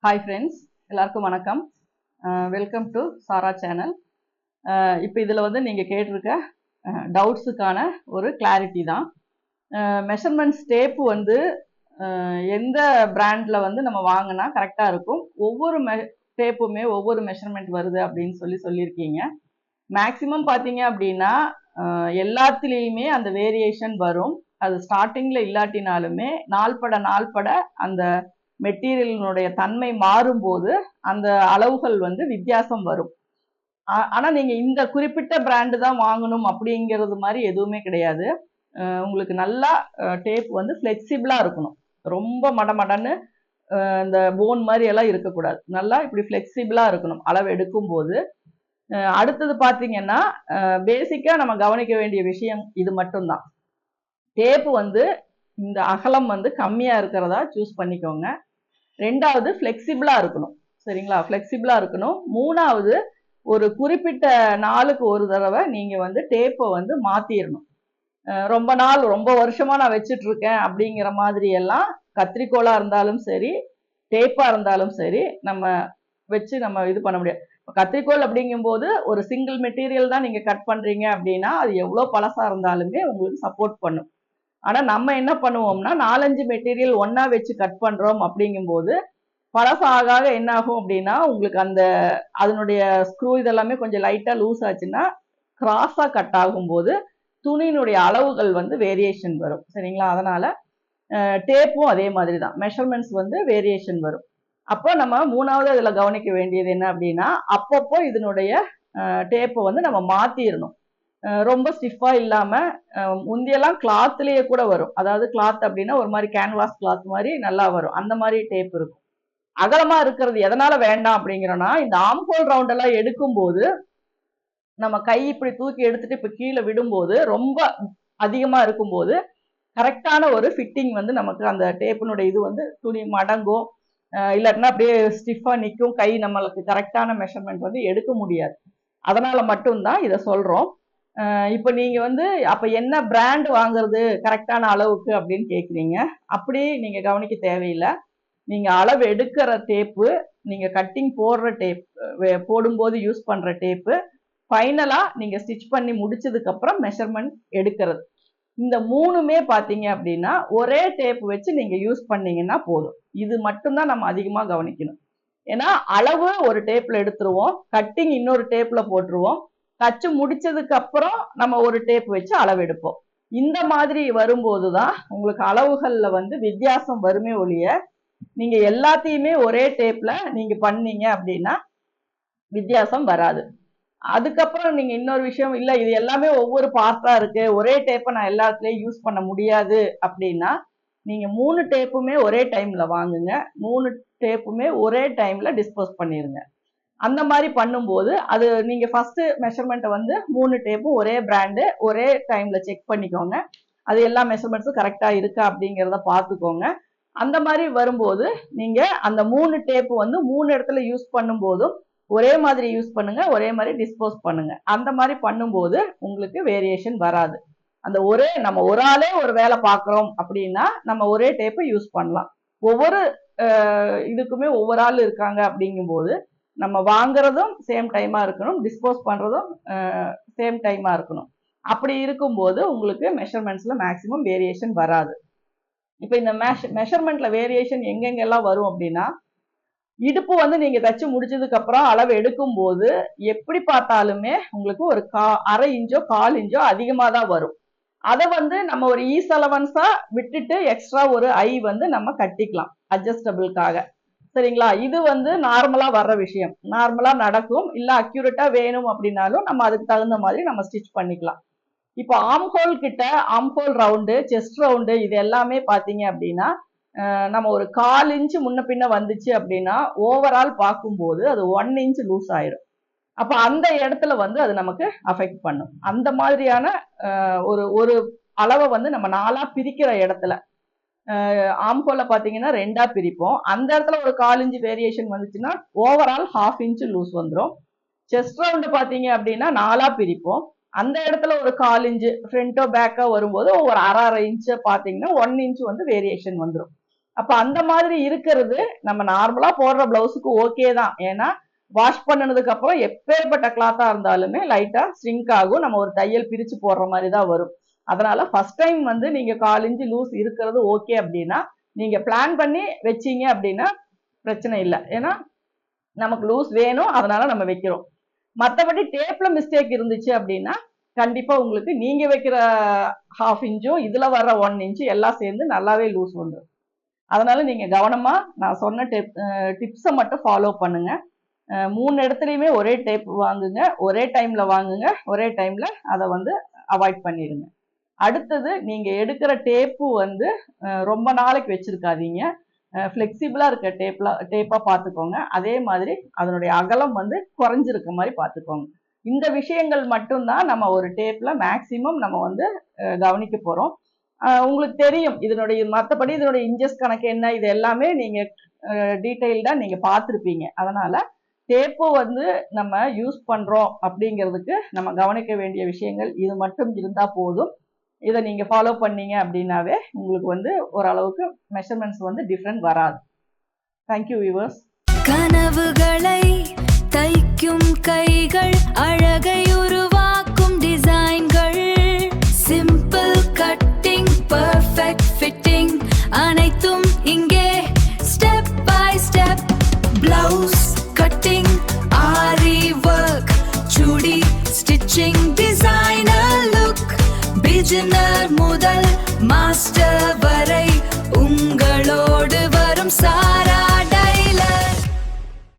Hi friends, எல்லாருக்கும் வணக்கம். Welcome to Sara channel. இப்போ இதில் வந்து நீங்கள் கேட்டிருக்க டவுட்ஸுக்கான ஒரு கிளாரிட்டி தான். மெஷர்மெண்ட்ஸ் டேப்பு வந்து எந்த பிராண்டில் வந்து நம்ம வாங்கினா கரெக்டாக இருக்கும், ஒவ்வொரு டேப்புமே ஒவ்வொரு மெஷர்மெண்ட் வருது அப்படின்னு சொல்லியிருக்கீங்க. மேக்ஸிமம் பார்த்தீங்க அப்படின்னா எல்லாத்துலேயுமே அந்த வேரியேஷன் வரும். அது ஸ்டார்டிங்கில் இல்லாட்டினாலுமே நாள்பட அந்த மெட்டீரியலினுடைய தன்மை மாறும்போது அந்த அளவுகள் வந்து வித்தியாசம் வரும். ஆனால் நீங்கள் இந்த குறிப்பிட்ட பிராண்டு தான் வாங்கணும் அப்படிங்கிறது மாதிரி எதுவுமே கிடையாது. உங்களுக்கு நல்லா டேப் வந்து ஃப்ளெக்சிபிளாக இருக்கணும். ரொம்ப மடமடன்னு இந்த போன் மாதிரி எல்லாம் இருக்கக்கூடாது. நல்லா இப்படி ஃப்ளெக்சிபிளாக இருக்கணும் அளவு எடுக்கும்போது. அடுத்தது பார்த்தீங்கன்னா பேசிக்காக நம்ம கவனிக்க வேண்டிய விஷயம் இது மட்டும்தான். டேப்பு வந்து இந்த அகலம் வந்து கம்மியாக இருக்கிறதா சூஸ் பண்ணிக்கோங்க. ரெண்டாவது ஃப்ளெக்சிபிளாக இருக்கணும். சரிங்களா? ஃப்ளெக்சிபிளாக இருக்கணும். மூணாவது ஒரு குறிப்பிட்ட நாளுக்கு ஒரு தடவை நீங்கள் வந்து டேப்பை வந்து மாற்றிடணும். ரொம்ப வருஷமாக நான் வச்சுட்டு இருக்கேன் அப்படிங்கிற மாதிரி எல்லாம் கத்திரிக்கோளாக இருந்தாலும் சரி, டேப்பாக இருந்தாலும் சரி, நம்ம வச்சு நம்ம இது பண்ண முடியாது. கத்திரிக்கோள் அப்படிங்கும்போது ஒரு சிங்கிள் மெட்டீரியல் தான் நீங்கள் கட் பண்ணுறீங்க அப்படின்னா அது எவ்வளோ பழசாக இருந்தாலுமே உங்களுக்கு சப்போர்ட் பண்ணும். ஆனால் நம்ம என்ன பண்ணுவோம்னா 4-5 மெட்டீரியல் ஒன்றா வச்சு கட் பண்ணுறோம் அப்படிங்கும்போது பழசாக என்ன ஆகும் அப்படின்னா உங்களுக்கு அதனுடைய ஸ்க்ரூ இதெல்லாமே கொஞ்சம் லைட்டாக லூஸ் ஆச்சுன்னா கிராஸாக கட் ஆகும்போது துணியினுடைய அளவுகள் வந்து வேரியேஷன் வரும். சரிங்களா? அதனால் டேப்பும் அதே மாதிரி தான், மெஷர்மெண்ட்ஸ் வந்து வேரியேஷன் வரும். அப்போ நம்ம மூணாவது இதில் கவனிக்க வேண்டியது என்ன அப்படின்னா அப்பப்போ இதனுடைய டேப்பை வந்து நம்ம மாற்றிடணும். ரொம்ப ஸ்டிஃபாக இல்லாமல் முந்தியெல்லாம் கிளாத்லேயே கூட வரும். அதாவது கிளாத் அப்படின்னா ஒரு மாதிரி கேன்வாஸ் கிளாத் மாதிரி நல்லா வரும். அந்த மாதிரி டேப் இருக்கும். அகலமா இருக்கிறது எதனால வேண்டாம் அப்படிங்கிறோன்னா இந்த ஆம்ஹோல் ரவுண்ட் எல்லாம் எடுக்கும்போது நம்ம கை இப்படி தூக்கி எடுத்துட்டு இப்ப கீழே விடும்போது ரொம்ப அதிகமா இருக்கும்போது கரெக்டான ஒரு ஃபிட்டிங் வந்து நமக்கு அந்த டேப்பினுடைய இது வந்து துணி மடங்கும், இல்லாட்டினா அப்படியே ஸ்டிஃபா நிற்கும். கை நம்மளுக்கு கரெக்டான மெஷர்மெண்ட் வந்து எடுக்க முடியாது. அதனால மட்டும்தான் இதை சொல்றோம். இப்போ நீங்க வந்து அப்ப என்ன பிராண்ட் வாங்குறது கரெக்டான அளவுக்கு அப்படின்னு கேட்குறீங்க. அப்படி நீங்க கவனிக்க தேவையில்லை. நீங்க அளவு எடுக்கிற டேப்பு, நீங்க கட்டிங் போடுற டேப், போடும்போது யூஸ் பண்ற டேப்பு, ஃபைனலா நீங்க ஸ்டிச் பண்ணி முடிச்சதுக்கு அப்புறம் மெஷர்மெண்ட் எடுக்கிறது, இந்த மூணுமே பாத்தீங்க அப்படின்னா ஒரே டேப் வச்சு நீங்க யூஸ் பண்ணீங்கன்னா போதும். இது மட்டும்தான் நம்ம அதிகமா கவனிக்கணும். ஏன்னா அளவு ஒரு டேப்ல எடுத்துருவோம், கட்டிங் இன்னொரு டேப்ல போட்டுருவோம், தச்சு முடிச்சதுக்கு அப்புறம் நம்ம ஒரு டேப் வச்சு அளவு எடுப்போம். இந்த மாதிரி வரும்போதுதான் உங்களுக்கு அளவுகள்ல வந்து வித்தியாசம் வருமே ஒழிய நீங்க எல்லாத்தையுமே ஒரே டேப்ல நீங்க பண்ணீங்க அப்படின்னா வித்தியாசம் வராது. அதுக்கப்புறம் நீங்க இன்னொரு விஷயம், இல்ல இது எல்லாமே ஒவ்வொரு பார்ட்டா இருக்கு, ஒரே டேப்பை நான் எல்லாத்துலயும் யூஸ் பண்ண முடியாது அப்படின்னா நீங்க 3 டேப்புமே ஒரே டைம்ல வாங்குங்க, 3 டேப்புமே ஒரே டைம்ல டிஸ்போஸ் பண்ணிருங்க. அந்த மாதிரி பண்ணும்போது அது நீங்க ஃபர்ஸ்ட் மெஷர்மெண்ட்டை வந்து 3 டேப்பும் ஒரே பிராண்டு ஒரே டைம்ல செக் பண்ணிக்கோங்க. அது எல்லா மெஷர்மெண்ட்ஸும் கரெக்டா இருக்கா அப்படிங்கிறத பார்த்துக்கோங்க. அந்த மாதிரி வரும்போது நீங்க அந்த 3 டேப்பு வந்து 3 இடத்துல யூஸ் பண்ணும்போதும் ஒரே மாதிரி யூஸ் பண்ணுங்க, ஒரே மாதிரி டிஸ்போஸ் பண்ணுங்க. அந்த மாதிரி பண்ணும்போது உங்களுக்கு வேரியேஷன் வராது. நம்ம ஒரு ஆளே ஒரு வேலை பார்க்குறோம் அப்படின்னா நம்ம ஒரே டேப்பை யூஸ் பண்ணலாம். ஒவ்வொரு இதுக்குமே ஒவ்வொரு ஆள் இருக்காங்க அப்படிங்கும்போது நம்ம வாங்குறதும் சேம் டைமா இருக்கணும், டிஸ்போஸ் பண்றதும் சேம் டைமா இருக்கணும். அப்படி இருக்கும்போது உங்களுக்கு மெஷர்மெண்ட்ஸ்ல மேக்சிமம் வேரியேஷன் வராது. இப்போ இந்த மெஷர்மெண்ட்ல வேரியேஷன் எங்கெங்கெல்லாம் வரும் அப்படின்னா, இடுப்பு வந்து நீங்க தச்சு முடிச்சதுக்கு அப்புறம் அளவு எடுக்கும் போது எப்படி பார்த்தாலுமே உங்களுக்கு ஒரு அரை இன்ச்சோ 1/4 இன்ச்சோ அதிகமா தான் வரும். அதை வந்து நம்ம ஒரு ஈஸ் அலவன்ஸா விட்டுட்டு எக்ஸ்ட்ரா ஒரு ஐ வந்து நம்ம கட்டிக்கலாம் அட்ஜஸ்டபிளுக்காக. சரிங்களா? இது வந்து நார்மலா வர்ற விஷயம், நார்மலா நடக்கும். இல்ல அக்யூரேட்டா வேணும் அப்படின்னாலும் நம்ம அதுக்கு தகுந்த மாதிரி நம்ம ஸ்டிச் பண்ணிக்கலாம். இப்போ ஆம்ஹோல் கிட்ட ஆம்ஹோல் ரவுண்டு, செஸ்ட் ரவுண்டு இது எல்லாமே பாத்தீங்க அப்படின்னா நம்ம ஒரு 1/4 இன்ச்சு முன்ன பின்ன வந்துச்சு அப்படின்னா ஓவரால் பார்க்கும்போது அது 1 இன்ச் லூஸ் ஆயிரும். அப்ப அந்த இடத்துல வந்து அது நமக்கு அஃபெக்ட் பண்ணும். அந்த மாதிரியான ஒரு அளவை வந்து நம்ம 4ஆ பிரிக்கிற இடத்துல ஆம்ஹோல பாத்தீங்கன்னா 2ஆ பிரிப்போம். அந்த இடத்துல ஒரு 1/4 இன்ச் வேரியேஷன் வந்துச்சுன்னா ஓவரால் 1/2 இன்ச் லூஸ் வந்துடும். செஸ்ட் ரவுண்டு பாத்தீங்க அப்படின்னா 4ஆ பிரிப்போம். அந்த இடத்துல ஒரு 1/4 இன்ச் ஃப்ரண்டோ பேக்கோ வரும்போது ஒரு அரை இன்ச் பாத்தீங்கன்னா 1 இன்ச் வந்து வேரியேஷன் வந்துடும். அப்ப அந்த மாதிரி இருக்கிறது நம்ம நார்மலா போடுற பிளவுஸுக்கு ஓகே தான். ஏன்னா வாஷ் பண்ணனதுக்கு அப்புறம் எப்பேற்பட்ட கிளாத்தா இருந்தாலுமே லைட்டா ஸ்ட்ரிங்க் ஆகும். நம்ம ஒரு தையல் பிரிச்சு போடுற மாதிரி தான் வரும். அதனால ஃபர்ஸ்ட் டைம் வந்து நீங்க 1/4 இன்ச் லூஸ் இருக்கிறது ஓகே அப்படின்னா நீங்க பிளான் பண்ணி வச்சீங்க அப்படின்னா பிரச்சனை இல்லை. ஏன்னா நமக்கு லூஸ் வேணும், அதனால நம்ம வைக்கிறோம். மற்றபடி டேப்ல மிஸ்டேக் இருந்துச்சு அப்படின்னா கண்டிப்பா உங்களுக்கு நீங்க வைக்கிற 1/2 இன்ச்சும் இதுல வர்ற 1 இன்ச்சு எல்லாம் சேர்ந்து நல்லாவே லூஸ் வந்துடும். அதனால நீங்க கவனமா நான் சொன்ன டிப்ஸை மட்டும் ஃபாலோ பண்ணுங்க. 3 இடத்துலையுமே ஒரே டேப் வாங்குங்க, ஒரே டைம்ல வாங்குங்க, ஒரே டைம்ல அதை வந்து அவாய்ட் பண்ணிடுங்க. அடுத்தது நீங்க எடுக்கிற டேப்பு வந்து ரொம்ப நாளைக்கு வச்சிருக்காதீங்க. ஃப்ளெக்சிபிளா இருக்க டேப்பா பார்த்துக்கோங்க. அதே மாதிரி அதனுடைய அகலம் வந்து குறைஞ்சிருக்க மாதிரி பார்த்துக்கோங்க. இந்த விஷயங்கள் மட்டும்தான் நம்ம ஒரு டேப்ல மேக்சிமம் நம்ம வந்து கவனிக்க போறோம். உங்களுக்கு தெரியும் இதனுடைய மற்றபடி இதனுடைய இன்ச்சஸ் கணக்கு என்ன, இது எல்லாமே நீங்க டீட்டெயில்டா நீங்க பார்த்துருப்பீங்க. அதனால டேப்பு வந்து நம்ம யூஸ் பண்றோம் அப்படிங்கிறதுக்கு நம்ம கவனிக்க வேண்டிய விஷயங்கள் இது மட்டும் இருந்தா போதும். இதை நீங்க ஃபாலோ பண்ணீங்க அப்படின்னாவே உங்களுக்கு வந்து ஓரளவுக்கு மெஷர்மெண்ட்ஸ் வந்து டிஃப்ரெண்ட் வராது. Thank you viewers. கனவுகளை தைக்கும் கைகள், அழகை உருவாக்கும் டிசைன்கள், சிம்பிள் கட்டிங், பெர்ஃபெக்ட் ஃபிட்டிங், அனைத்தும் இங்கே step by step. Blouse cutting, aari work, chudi stitching, designer look, beginner முதல் மாஸ்டர் வரை உங்களோடு வரும் சாரா.